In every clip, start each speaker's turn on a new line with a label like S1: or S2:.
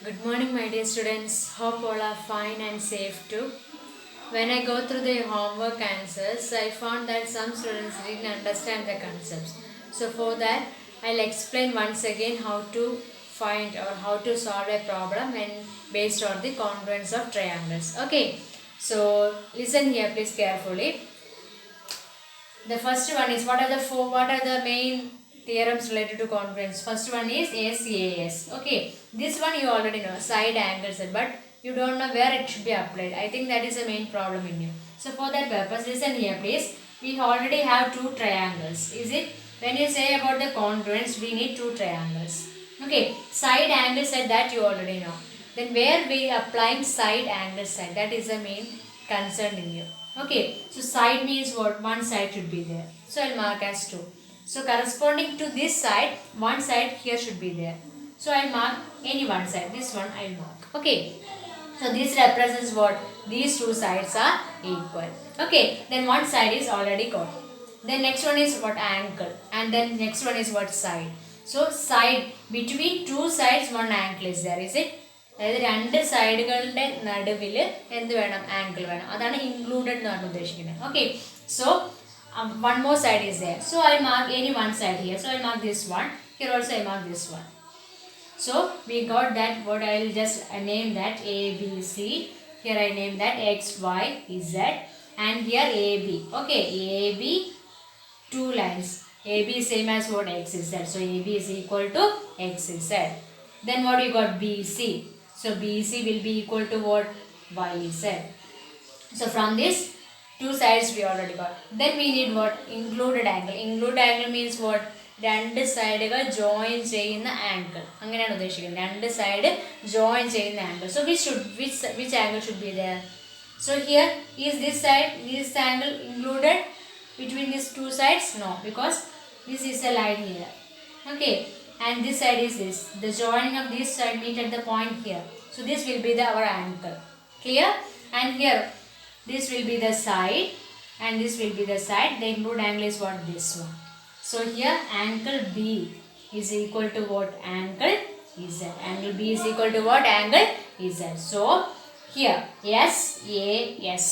S1: Good morning, my dear students. Hope all are fine and safe too. When I go through the homework answers, I found that some students didn't understand the concepts. So, for that, I'll explain once again how to find or how to solve a problem and based on the congruence of triangles. Okay, so listen here, please carefully. The first one is what are the main theorems related to congruence? First one is SAS. Okay, this one you already know, side angles, but you don't know where it should be applied. I think that is the main problem in you. So for that purpose, listen here please. We already have two triangles. Is it? When you say about the congruence, we need two triangles. Okay, side angle set that you already know. Then where we applying side angle set, that is the main concern in you. Okay, so side means what? One side should be there. So I'll mark as 2. So corresponding to this side, one side here should be there. So I'll mark any one side. This one I'll mark. Okay. So this represents what? These two sides are equal. Okay. Then one side is already got. Then next one is what? Angle. And then next one is what? Side. So side, between two sides one angle is there. Is it? അതായത് രണ്ട് സൈഡുകളുടെ നടുവിൽ എന്ത് വേണം? Angle വേണം. അതാണ് included എന്ന് പറഞ്ഞ് ഉദ്ദേശിക്കുന്നത്. Okay, so one more side is there. So I mark any one side here. So I mark this one. Here also I mark this one. So we got that what I will just name that A B C. Here I name that X Y Z and here AB. Okay, AB two lines. AB is same as what? X is Z. So AB is equal to X is Z. Then what you got? BC. So BC will be equal to what? Y Z. So from this two sides we already got. Then we need what? Included angle. Included angle means what? രണ്ട് സൈഡുകൾ join ചെയ്യുന്ന angle, അങ്ങനെയാണ് ഉദ്ദേശിക്കുന്നത്. രണ്ട് side join ചെയ്യുന്ന angle. So which angle should be there? So here is this angle included between these two sides? No, because this is a line here. Okay, and this side is this. The joining of this side meet at the point here. So this will be our angle. Clear? And here this will be the side and this will be the side. The included angle is what? This one. So here angle B is equal to what? Angle Z. Angle B is equal to what? Angle Z. So here S A S.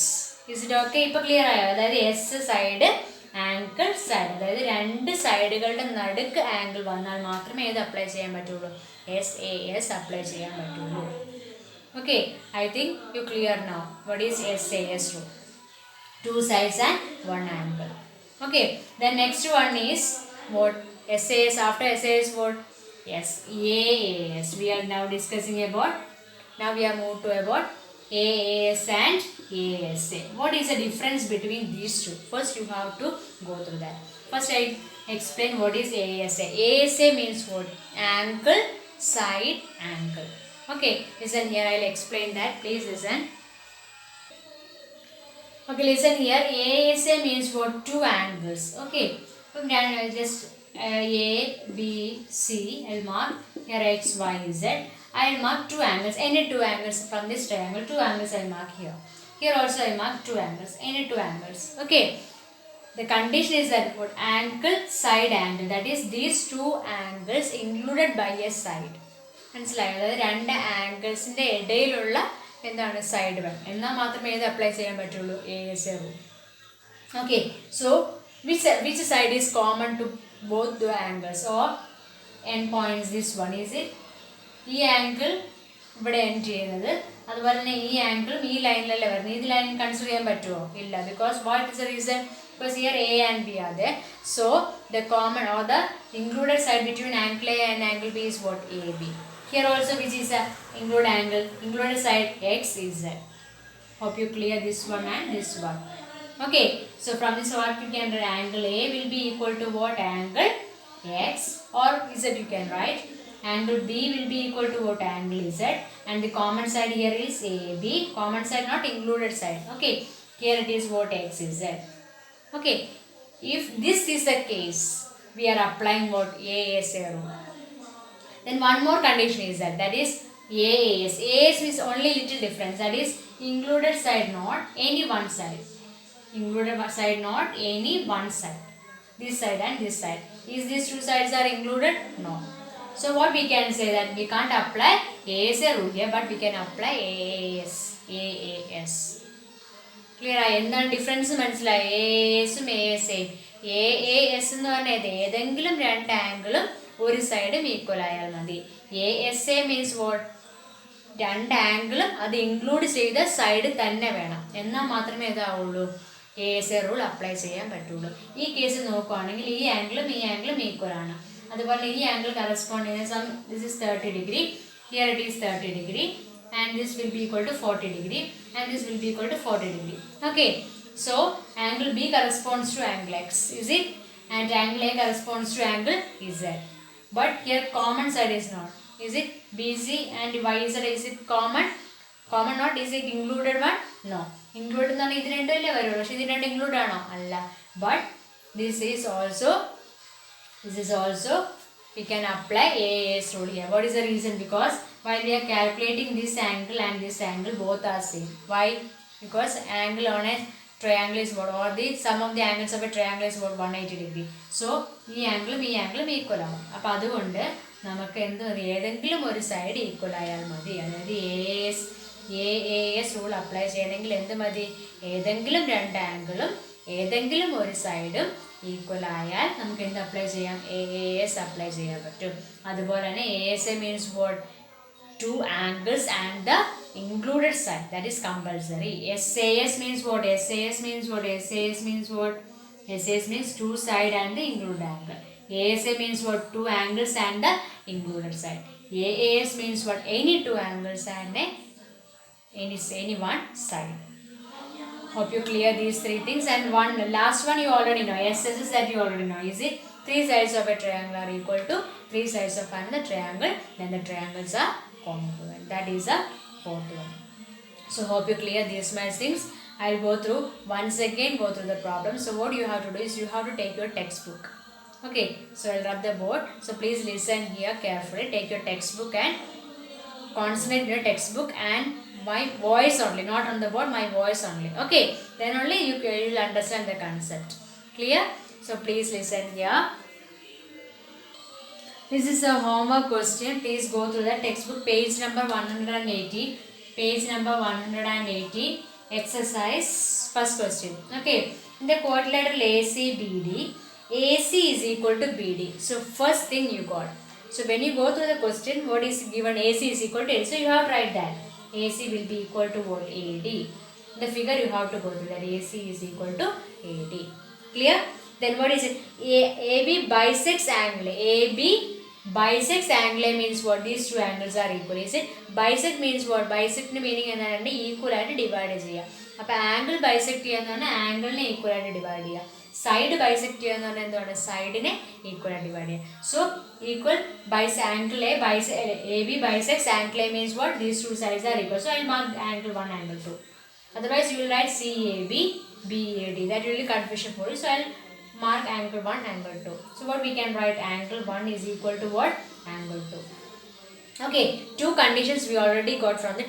S1: Is it okay? ഇപ്പോൾ clear ആയോ? അതായത് S side angle side, അതായത് രണ്ട് സൈഡുകളുടെ നടുക്ക് angle വന്നാൽ മാത്രമേ ഏത് apply ചെയ്യാൻ പറ്റുള്ളൂ? SAS അപ്ലൈ ചെയ്യാൻ പറ്റുള്ളൂ. Okay, I think you clear now what is SAS rule. Two sides and one angle. Okay, then next one is what? SAS. After SAS what? Yes, AAS. We are now discussing about, now we are moved to about AAS and ASA. What is the difference between these two? First you have to go through that. First I explain what is ASA. ASA means what? Angle, side, angle. Okay, listen here, I will explain that. Please listen. Okay, listen here. ASA means what? Two angles. Okay, I'll just A, B, C. I'll mark here X, Y, Z. I'll mark two angles. Any two angles from this triangle. Two angles I'll mark here. Here also I mark two angles. Any two angles. Okay. The condition is that what? Angle, side angle. That is these two angles included by a side. മനസ്സിലായോ? അതായത് രണ്ട് ആംഗിൾസിൻ്റെ ഇടയിലുള്ള എന്താണ്? Side വേണം. എന്നാൽ മാത്രമേ ഇത് apply ചെയ്യാൻ പറ്റുള്ളൂ? ASA rule. Okay, so which side is common to both the angles or end points? This one is it. ഈ ആംഗിൾ ഇവിടെ എൻഡ് ചെയ്യുന്നത്, അതുപോലെ തന്നെ ഈ ആംഗിളും ഈ ലൈനിലല്ലേ വരുന്നത്. ഈ ലൈൻ കൺസിഡർ ചെയ്യാൻ പറ്റുമോ? ഇല്ല. Because what is the reason? Because here A and B are there. So the common or the included side between angle A and angle B is what? AB. Here also which is a included angle? Included side X is Z. Hope you clear this one and this one. Okay, so from this what you can write? Angle A will be equal to what? Angle X, or Z you can write. Angle B will be equal to what? Angle Z, and the common side here is AB. Common side, not included side. Okay, here it is what? X is Z. Okay, if this is the case, we are applying what? ASA rule. Then one more condition is that is AAS. AAS is only little difference, that is included side not any one side. Included side not any one side. This side and this side. Is these two sides are included? No. So what we can say that we can't apply ASA rule here, but we can apply AAS. Clear? എന്താണ് difference മനസ്സിലായി? AASും ASAയും. AAS എന്ന് പറഞ്ഞാൽ ഏതെങ്കിലും രണ്ട് ആംഗിളും ഒരു സൈഡും equal ആയാൽ മതി. ASA means what? രണ്ട് ആംഗിളും അത് ഇൻക്ലൂഡ് ചെയ്ത സൈഡ് തന്നെ വേണം, എന്നാൽ മാത്രമേ ഇതാവുള്ളൂ ASA റൂൾ അപ്ലൈ ചെയ്യാൻ പറ്റുള്ളൂ. ഈ കേസിൽ നോക്കുകയാണെങ്കിൽ ഈ ആംഗിളും ഈക്വൽ ആണ്. അതുപോലെ ഈ ആംഗിൾ കറസ്പോണ്ട് ചെയ്യുന്ന this is 30 degree, here it is 30 degree, and this will be equal to 40 degree, and this will be equal to 40 degree. Okay, so angle B corresponds to angle X, is it? And angle A corresponds to angle Z. But here common side is not, is it? BC and YZ, is it common? Common not, is it included one? No. Included എന്ന് പറഞ്ഞാൽ ഇത് രണ്ടുമല്ലേ വരുള്ളൂ, പക്ഷേ ഇത് രണ്ട് include ആണോ? അല്ല. But this is also we can apply AAS rule here. What is the reason? Because while we are calculating this angle and this angle, both are same. Why? Because angle on a triangle is what, or the sum of the angles of a triangle is what, 180 degree. So ഈ ആംഗിളും equal ആവും. അപ്പോൾ അതുകൊണ്ട് നമുക്ക് എന്ത് മതി? ഏതെങ്കിലും ഒരു സൈഡ് ഈക്വൽ ആയാൽ മതി. അതായത് AAS റൂൾ അപ്ലൈ ചെയ്യണമെങ്കിൽ എന്ത് മതി? ഏതെങ്കിലും രണ്ട് ആംഗിളും ഏതെങ്കിലും ഒരു സൈഡും ഈക്വൽ ആയാൽ നമുക്ക് എന്ത് അപ്ലൈ ചെയ്യാം? AAS അപ്ലൈ ചെയ്യാൻ പറ്റും. അതുപോലെ തന്നെ ASA means what? Two angles and the included side, that is compulsory. SAS means what? SAS means what? SAS means two side and the included angle. ASA means what? Two angles and the included side. AAS means what? Any two angles and any one side. Hope you clear these three things. And one last one you already know. SS that you already know. Is it? Three sides of a triangle are equal to three sides of another triangle. Then the triangles are congruent. That is the fourth one. So hope you clear these much things. I'll go through once again, go through the problem. So what you have to do is you have to take your textbook. Okay, so I'll rub the board. So please listen here carefully. Take your textbook and concentrate on your textbook and my voice only, not on the board, my voice only. Okay, then only you will understand the concept. Clear? So please listen here. This is a homework question. Please go through the textbook, page number 180. Page number 180. Exercise, first question. Okay, in the quadrilateral ACBD, AC is equal to BD. So first thing you got. So when you go through the question, what is given? AC is equal to AD. So you have to write that. AC will be equal to what? AD. The figure you have to go through that. AC is equal to AD. Clear? Then what is it? AB bisects angle. AB bisects angle means what? These two angles are equal. Is it? Bisect means what? Bisect meaning എന്താണ്? Equal ആയിട്ട് divide ചെയ്യുക. അപ്പോൾ angle bisect ചെയ്യുക എന്ന് പറഞ്ഞാൽ ആംഗിളിനെ equal ആയിട്ട് divide ചെയ്യുക. Side bisect ചെയ്യുക എന്ന് പറഞ്ഞാൽ എന്താണ്? സൈഡിനെ ഈക്വൽ ആയിട്ട് ഡിവൈഡ് ചെയ്യുക. So equal angle AB bisects angle means what? These two sides are equal. So I will mark angle 1, angle 2. Otherwise you will write CAB, BAD. That will be confusion for you. So I will mark angle 1, angle 2. So what we can write? Angle 1 is equal to what? Angle 2. Okay, two conditions we already got from the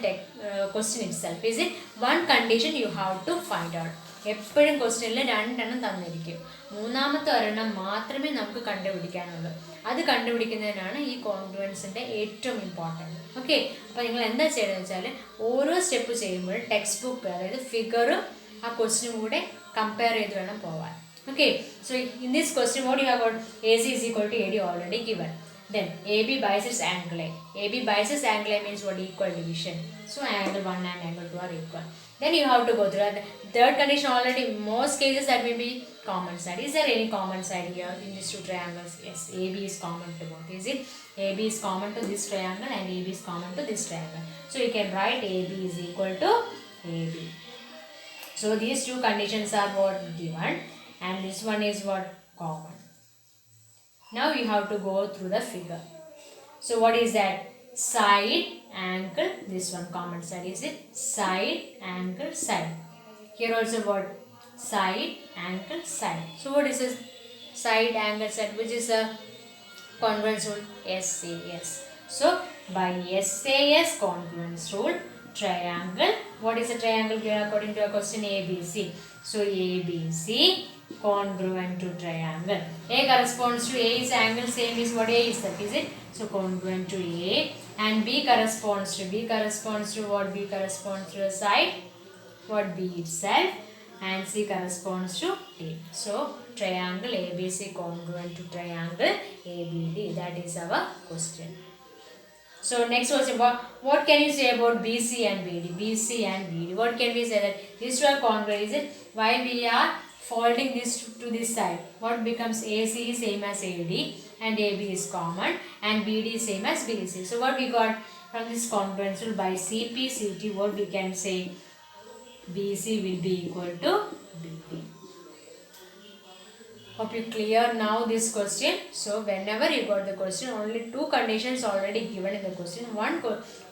S1: question itself. Is it? One condition you have to find out. എപ്പോഴും ക്വസ്റ്റ്യനിൽ രണ്ടെണ്ണം തന്നിരിക്കും. മൂന്നാമത്തെ ഒരെണ്ണം മാത്രമേ നമുക്ക് കണ്ടുപിടിക്കാനുള്ളൂ. അത് കണ്ടുപിടിക്കുന്നതിനാണ് ഈ കോൺഗ്രുവൻസിൻ്റെ ഏറ്റവും ഇമ്പോർട്ടൻറ്റ്. ഓക്കെ, അപ്പോൾ നിങ്ങൾ എന്താ ചെയ്യുന്നത് വെച്ചാൽ ഓരോ സ്റ്റെപ്പ് ചെയ്യുമ്പോഴും ടെക്സ്റ്റ് ബുക്ക്, അതായത് ഫിഗറും ആ ക്വസ്റ്റിനും കൂടെ കമ്പയർ ചെയ്ത് വേണം പോവാൻ. Okay, so in this question what you have got? AC is equal to AD already given. Then AB bisects angle A. AB bisects angle A means what? Equal division. So angle 1 and angle 2 are equal. Then you have to go through the third condition. Already most cases that will be common side. Is there any common side here in these two triangles? Yes, AB is common to both. Is it? AB is common to this triangle and AB is common to this triangle. So you can write AB is equal to AB. So these two conditions are what? Given. And this one is what? Common. Now you have to go through the figure. So what is that? Side, angle, this one common side. Is it? Side, angle, side. Here also what? Side, angle, side. So what is this? Side, angle, side, which is a congruence rule? SAS. So by SAS congruence rule, triangle, what is a triangle here according to a question? ABC. So ABC congruent to triangle. A corresponds to A is angle same is what A is that, is it? So congruent to A, and B corresponds to what? B corresponds to the side what? B itself, and C corresponds to D. So triangle ABC congruent to triangle ABD. That is our question. So next question, what can you say about BC and BD? BC and BD. What can we say that these two are congruent? Is it while we are folding this to this side, what becomes AC is same as AD and AB is common and BD is same as BC. So what we got from this congruence rule by CP CT, what we can say, BC will be equal to BD. Hope you clear now this question. So whenever you got the question, only two conditions already given in the question.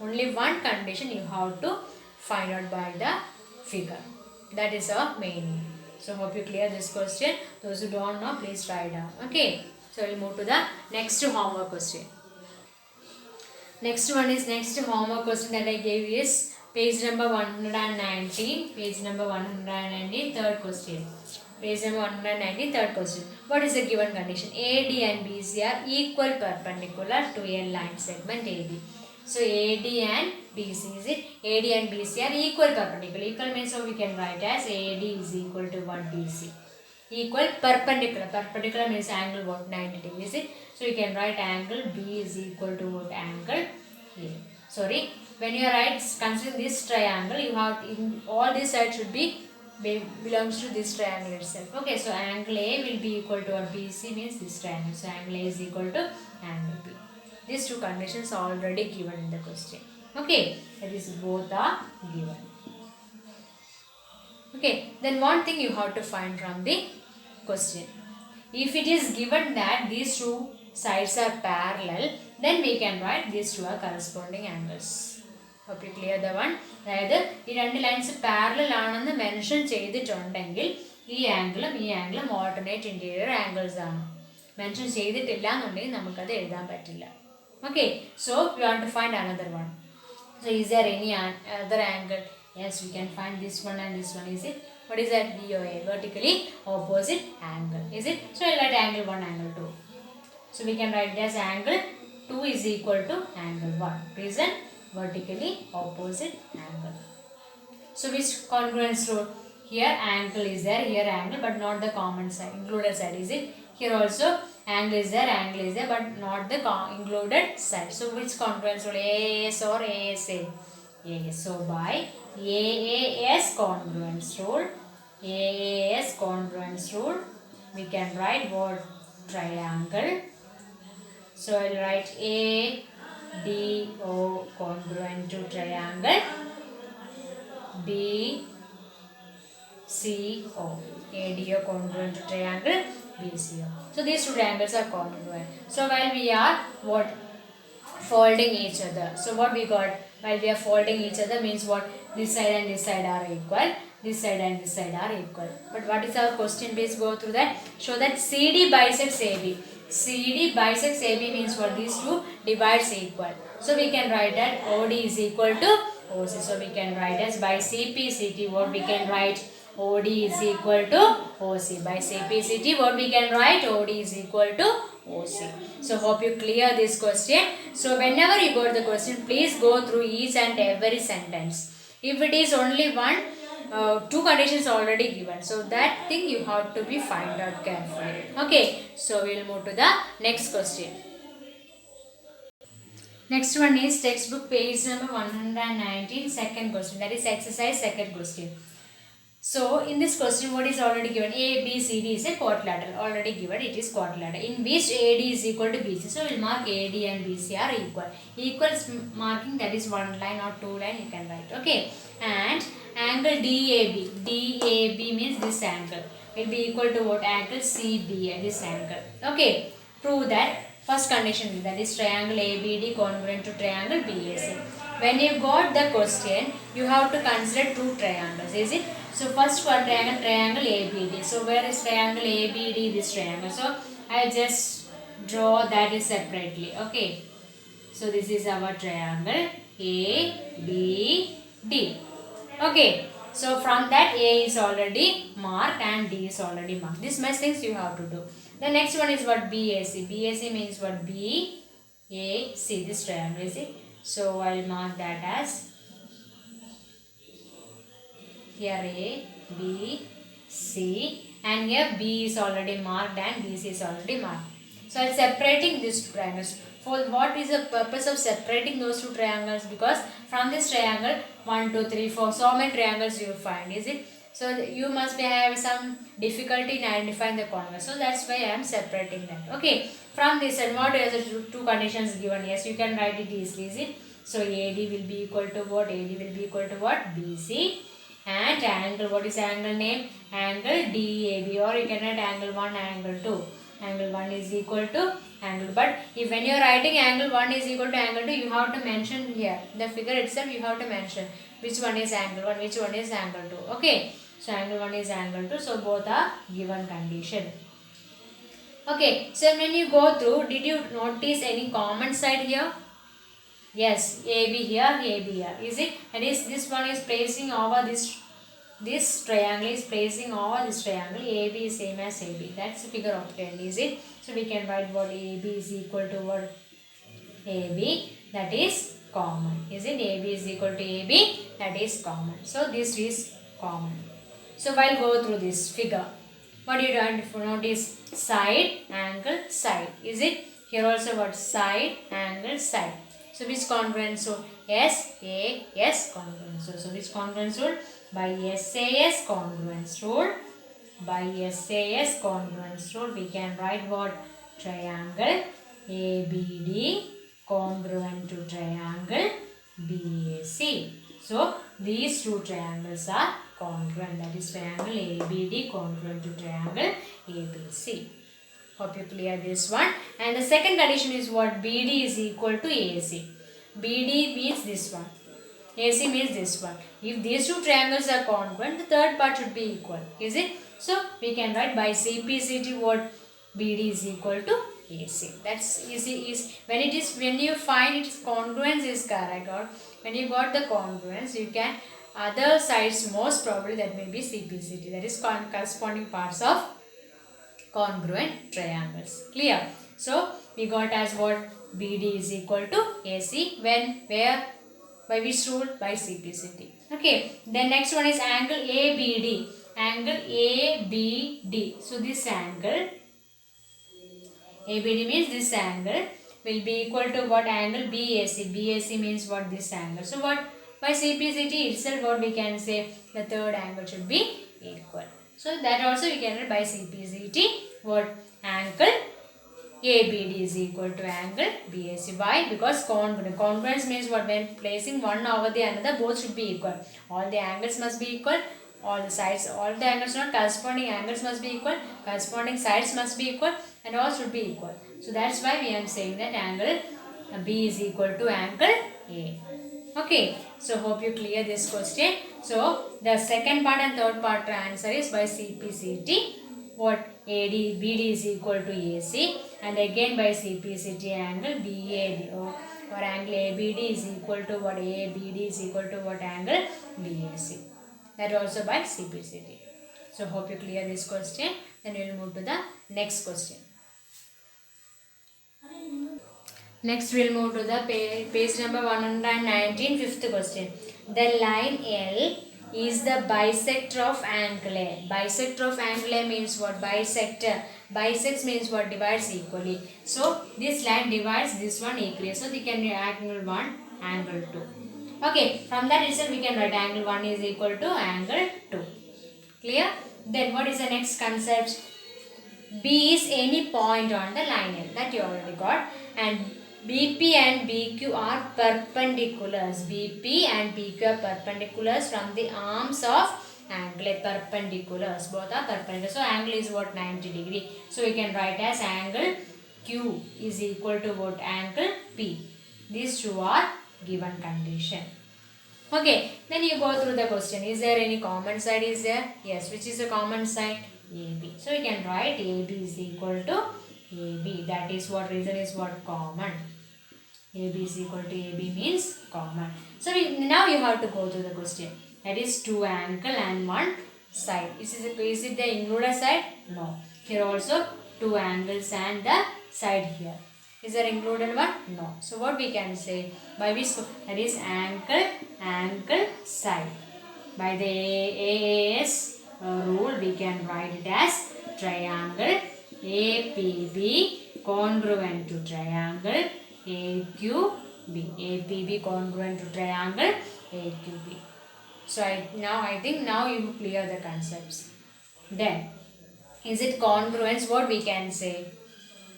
S1: Only one condition you have to find out by the figure. That is our main. So hope you clear this question. Those who don't know, please try it out. Okay. So we'll move to the next homework question. Next homework question that I gave is page number 119. Page number 119, third question. Page number 119, third question. What is the given condition? AD and BC are equal perpendicular to a line segment AB. So AD and BC, is it? AD and BC are equal perpendicular. Equal means so we can write as AD is equal to what? BC. Equal perpendicular. Perpendicular means angle what? 90 degrees, is it? So you can write angle B is equal to what? Angle A. Sorry, when you write considering this triangle, you have in all these sides should be belongs to this triangle itself. Okay, so angle A will be equal to what? BC means this triangle. So angle A is equal to angle B. These two conditions are already given in the question. Okay, that is both are given. Okay, then one thing you have to find from the question. If it is given that these two sides are parallel, then we can write these two are corresponding angles. Hope you clear the one. അതായത് ഈ രണ്ട് lines parallel ആണെന്ന് mention ചെയ്തിട്ടുണ്ടെങ്കിൽ ഈ ആംഗിളും alternate interior angles ആണ്. Mention ചെയ്തിട്ടില്ല എന്നുണ്ടെങ്കിൽ നമുക്കത് എഴുതാൻ പറ്റില്ല. Okay, so you want to find another one. So is there any other angle? Yes, we can find this one and this one. Is it? What is that? DOA, vertically opposite angle. Is it? So I'll write angle 1, angle 2. So we can write it as angle 2 is equal to angle 1. Reason? Vertically opposite angle. So which congruence rule? Here angle is there, here angle, but not the common side, included side. Is it? Here also angle is there, but not the included side. So which congruence rule? AAS or ASA? AAS. So by AAS congruence rule, we can write what? Triangle. So I'll write ADO congruent to triangle BCO. ADO congruent to triangle BCO. So these two triangles are congruent. So while we are what? Folding each other. So what we got? While we are folding each other means what? This side and this side are equal. This side and this side are equal. But what is our question? Please go through that. Show that CD bisects AB. CD bisects AB means what? These two divides equal. So we can write that OD is equal to OC. So we can write as by CP CT what we can write? OD is equal to OC. By CP CT what we can write? OD is equal to OC. So hope you clear this question. So whenever you go to the question, please go through each and every sentence. If it is only one, two conditions already given, so that thing you have to be find out carefully. Okay, so we'll move to the next question. Next one is textbook page number 119, second question, that is exercise second question. So in this question, what is already given? A, B, C, D is a quadrilateral. Already given, it is quadrilateral. In which AD is equal to BC. So we'll mark AD and BC are equal. Equals marking, that is one line or two line you can write. Okay. And angle DAB. DAB means this angle will be equal to what? Angle CBA, this angle. Okay. Prove that. First condition, that is triangle ABD congruent to triangle BAC. When you got the question, you have to consider two triangles. Is it? So first one triangle ABD. So where is triangle ABD? This triangle. So I just draw that is separately. Okay. So this is our triangle ABD. Okay. So from that A is already marked and D is already marked. This much things you have to do. The next one is what BAC. BAC means what? BAC. This triangle is it. So I'll mark that as here A, B, C, and here B is already marked and BC is already marked. So I'm separating these two triangles. For what is the purpose of separating those two triangles? Because from this triangle 1, 2, 3, 4, so many triangles you find, is it? So you must be have some difficulty in identifying the corners. So that's why I am separating that. Okay. From this and what are the two conditions given? Yes, you can write it easily, is it? So AD will be equal to what? AD will be equal to what? BC. And angle, what is angle name? Angle DAB, or you can write angle 1, angle 2. Angle 1 is equal to angle, but if when you are writing angle 1 is equal to angle 2, you have to mention here the figure itself. You have to mention which one is angle 1, which one is angle 2. Okay, so angle 1 is angle 2, so both are given condition. Okay, so when you go through, did you notice any common side here? Yes, AB here, AB here. Is it? That is, this one is placing over this triangle is placing over this triangle. AB is same as AB. That's the figure of 10. Is it? So we can write what AB is equal to what AB. That is common. Is it? AB is equal to AB. That is common. So this is common. So while go through this figure, what you notice? Side, angle, side. Is it? Here also what? Side, angle, side. So which congruence rule? SAS congruence rule. So which congruence rule? By SAS congruence rule. By SAS congruence rule, we can write what? Triangle ABD congruent to triangle BAC. So these two triangles are congruent. That is triangle ABD congruent to triangle ABC. Hope you clear this one. And the second condition is what? BD is equal to AC. BD means this one. AC means this one. If these two triangles are congruent, the third part should be equal. Is it? So we can write by CPCT what? BD is equal to AC. That's easy. Is when you find its congruence is correct, or when you got the congruence, you can other sides most probably that may be CPCT. That is corresponding parts of congruent triangles. Clear? So we got as what? BD is equal to AC. When? Where? By which rule? By CPCT. Okay. Then next one is angle ABD. Angle ABD. So this angle ABD means this angle will be equal to what? Angle BAC. BAC means what? This angle. So what? By CPCT itself, what we can say? The third angle should be equal. So that also we can write by CPCT what? Angle ABD is equal to angle BAC. Why? Because congruence means what? When placing one over the another, both should be equal. All the angles must be equal. All the sides, all the angles, not corresponding angles must be equal. Corresponding sides must be equal, and all should be equal. So that's why we are saying that angle B is equal to angle A. Okay, so hope you clear this question. So the second part and third part answer is by CPCT. What? BD is equal to AC, and again by CPCT angle BAD, or angle ABD is equal to what? ABD is equal to what? Angle BAC. That also by CPCT. So hope you clear this question. Then we will move to the next question. Next we will move to the page number 119, fifth question. The line L is the bisector of angle A. Bisector of angle A means what? Bisector. Bisects means what? Divides equally. So this line divides this one equally. So we can angle 1, angle 2. Okay, from that itself we can write angle 1 is equal to angle 2. Clear? Then what is the next concept? B is any point on the line L. That you already got. And BP and BQ are perpendiculars. BP and BQ are perpendiculars from the arms of angle. Perpendiculars. Both are perpendicular. So angle is what? 90 degree. So we can write as angle Q is equal to what? Angle P. These two are given condition. Okay. Then you go through the question. Is there any common side? Is there? Yes. Which is the common side? AB. So we can write AB is equal to AB. That is what? Reason is what? Common. AB is equal to AB means common. So now you have to go to the question. That is two angle and one side. Is it the included side? No. Here also two angles and the side here. Is there included one? No. So what we can say? By which? That is angle, side. By the AAS rule, we can write it as triangle APB congruent to triangle AQB. APB congruent to triangle AQB. So I think now you clear the concepts. Then, is it congruence? What we can say?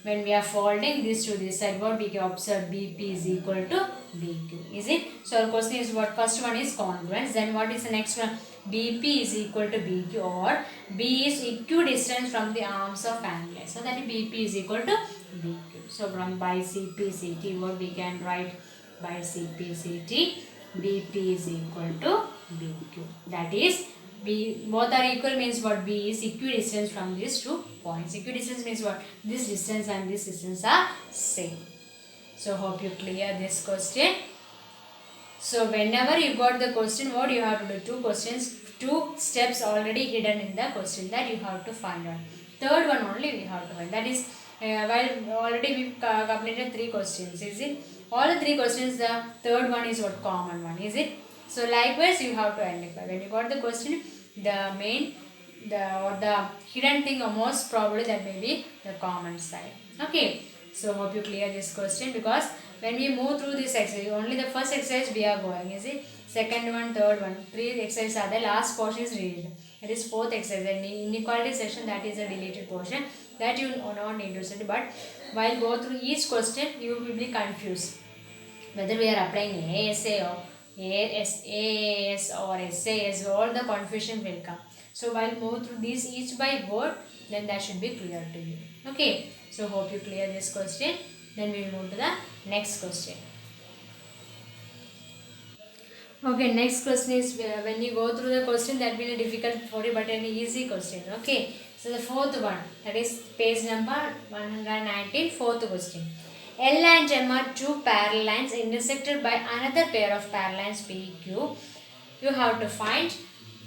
S1: When we are folding this to this side, what we can observe? BP is equal to BQ. Is it? So our question is what? First one is congruence. Then what is the next one? BP is equal to BQ, or B is equidistant from the arms of angle. So that BP is equal to BQ. So from by CPCT, what we can write? By CPCT, BP is equal to BQ. That is, both are equal means what? B is equidistant from these 2 points. Equidistance means what? This distance and this distance are same. So hope you clear this question. So whenever you got the question, what you have to do? 2 questions, 2 steps already hidden in the question that you have to find out. Third one only we have to find. That is, while already we completed 3 questions. Is it? All the 3 questions, the third one is what? Common one. Is it? So likewise you have to identify. When you got the question, the main, the hidden thing, or most probably that may be the common side. Okay. So hope you clear this question, because when we move through this exercise, only the first exercise we are going. Is it? Second one, third one, 3 exercises are there. Last portion is deleted. It is 4th exercise. And inequality section, that is a deleted portion that you do not need to study. But while go through each question, you will be confused whether we are applying ASA or AAS or SAS. All the confusion will come. So while move through these each by word, then that should be clear to you. Okay. So hope you clear this question. Then we will move to the next question. Okay, next question is when you go through the question, that will be difficult for you, but an easy question. Okay, so the 4th one, that is page number 119, 4th question. L and M are 2 parallel lines intersected by another pair of parallel lines PQ. You have to find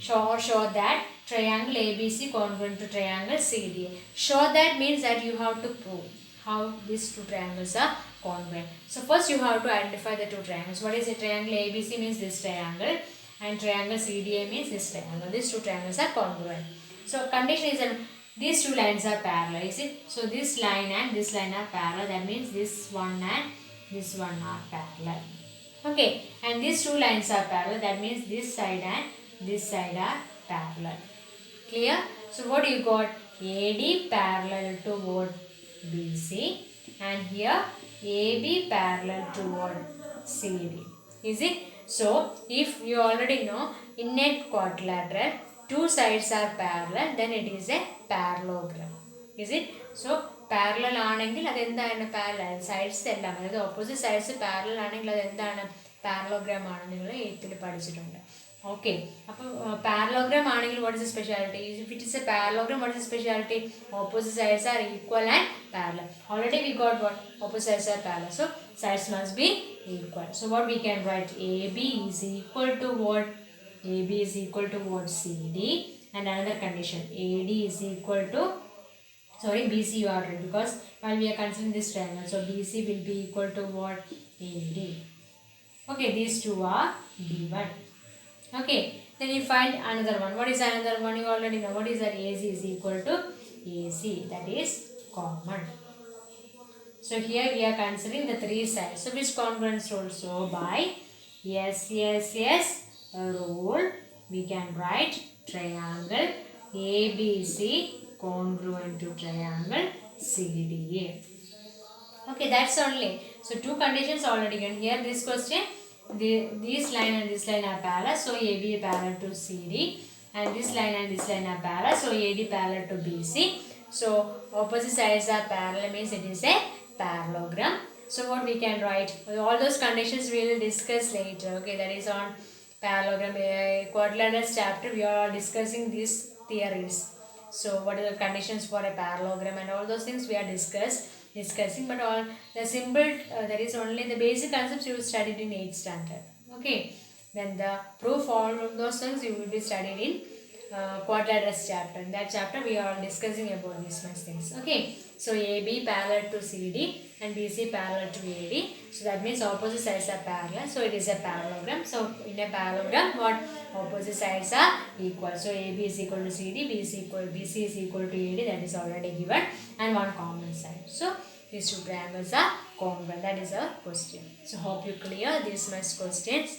S1: show that triangle ABC congruent to triangle CDA. Show that means that you have to prove how these 2 triangles are congruent. So first you have to identify the 2 triangles. What is a triangle? ABC means this triangle, and triangle CDA means this triangle. These 2 triangles are congruent. So condition is that these 2 lines are parallel. Is it? So this line and this line are parallel. That means this one and this one are parallel. Okay, and these 2 lines are parallel. That means this side and this side are parallel. Clear? So what you got? AD parallel to what? BC, and here AB parallel to what? CD. Is it? So if you already know in quadrilateral 2 sides are parallel, then it is a parallelogram. Is it? So parallel ആണെങ്കിൽ അത് എന്താണ്? Parallel sides എല്ലാം, അതായത് opposite sides parallel ആണെങ്കിൽ അത് എന്താണ്? Parallelogram ആണ്. നിങ്ങൾ 8th പഠിച്ചിട്ടുണ്ട്. Okay, parallelogram ആണെങ്കിൽ what is the speciality? If it is a parallelogram, what is the speciality? Opposite sides are equal and parallel. Already we got what? Opposite sides are parallel. So sides must be equal. So what we can write? AB is equal to what? AB is equal to what? CD. And another condition, AD is equal to, sorry, BC you are right, because while we are considering this triangle, so BC will be equal to what? AD. Okay, these 2 are given. Okay, then you find another one. What is another one? You already know. What is that? AC is equal to AC. That is common. So here we are considering the 3 sides. So which congruence rule? So by SSS rule, we can write triangle ABC congruent to triangle CDA. Okay, that's only. So 2 conditions already given. Here this question, this line and this line are parallel, so AB parallel to CD, and this line and this line are parallel, so AD parallel to BC. So opposite sides are parallel means it is a parallelogram. So what we can write? All those conditions we will discuss later. Okay, that is on parallelogram. Quadrilateral chapter we are discussing these theories. So what are the conditions for a parallelogram and all those things we are discussing, but all the simple that is only the basic concepts you studied in 8th standard. Okay, Then the proof, all of those things you will be studied in quadrilaterals chapter. In that chapter we are discussing about these much things. Okay, so AB parallel to CD and BC parallel to AD. So that means opposite sides are parallel. So it is a parallelogram. So in a parallelogram, what opposite sides are equal. So AB is equal to CD, BC is equal to AD. That is already given, and one common side. So these two triangles are congruent. That is our question. So hope you clear these much questions.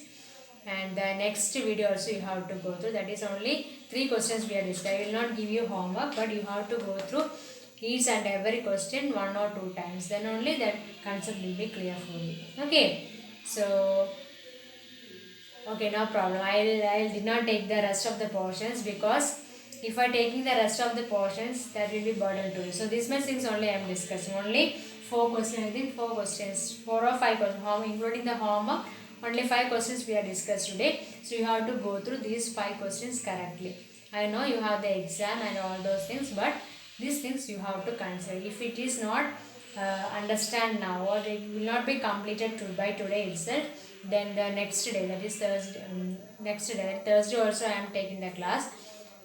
S1: And the next video also you have to go through. That is only 3 questions we are discussing. I will not give you homework, but you have to go through each and every question 1 or 2 times. Then only that concept will be clear for you. Okay. So okay, no problem. I did not take the rest of the portions, because if I taking the rest of the portions, that will be burden to you. So these many things only I am discussing. Only 4 questions. I think 4 questions, 4 or 5 questions, including the homework. Only 5 questions we are discussed today. So you have to go through these 5 questions correctly. I know you have the exam and all those things, but these things you have to consider. If it is not understand now, or it will not be completed by today itself, then the next day, that is Thursday, Thursday also I am taking the class,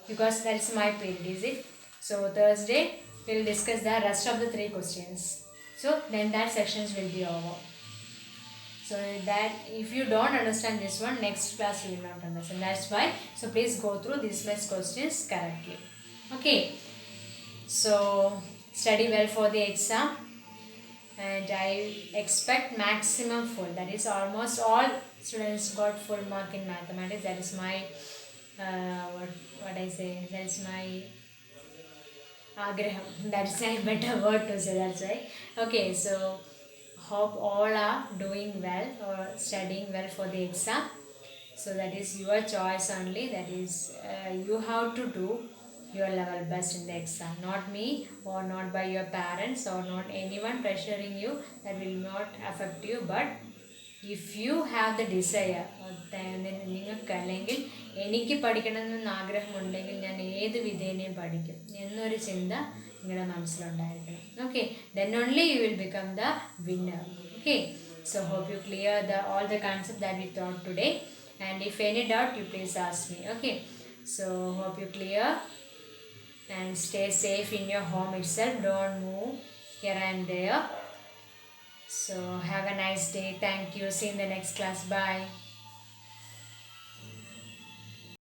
S1: because that is my period, is it? So Thursday we will discuss the rest of the 3 questions. So then that sections will be over. So that if you don't understand this one, next class you will not understand. That's why. So please go through these much questions correctly. Okay. So study well for the exam, and I expect maximum full. That is almost all students got full mark in mathematics. That is my what I say. That is my agraham. That's a better word to say. That's right. Okay, so hope all are doing well or studying well for the exam. So that is your choice only. That is you have to do your level best in the exam, not me, or not by your parents, or not anyone pressuring you. That will not affect you. But if you have the desire, നിങ്ങൾക്ക് അല്ലെങ്കിൽ എനിക്ക് പഠിക്കണമെന്ന് ആഗ്രഹമുണ്ടെങ്കിൽ ഞാൻ ഏത് വിധേനയും പഠിക്കും എന്നൊരു ചിന്ത നിങ്ങളുടെ മനസ്സിലുണ്ടായിരിക്കണം. Okay, then only you will become the winner. Okay, so hope you clear all the concept that we taught today, and if any doubt you please ask me. Okay, so hope you clear, and stay safe in your home itself. Don't move here and there. So have a nice day. Thank you. See you in the next class. Bye.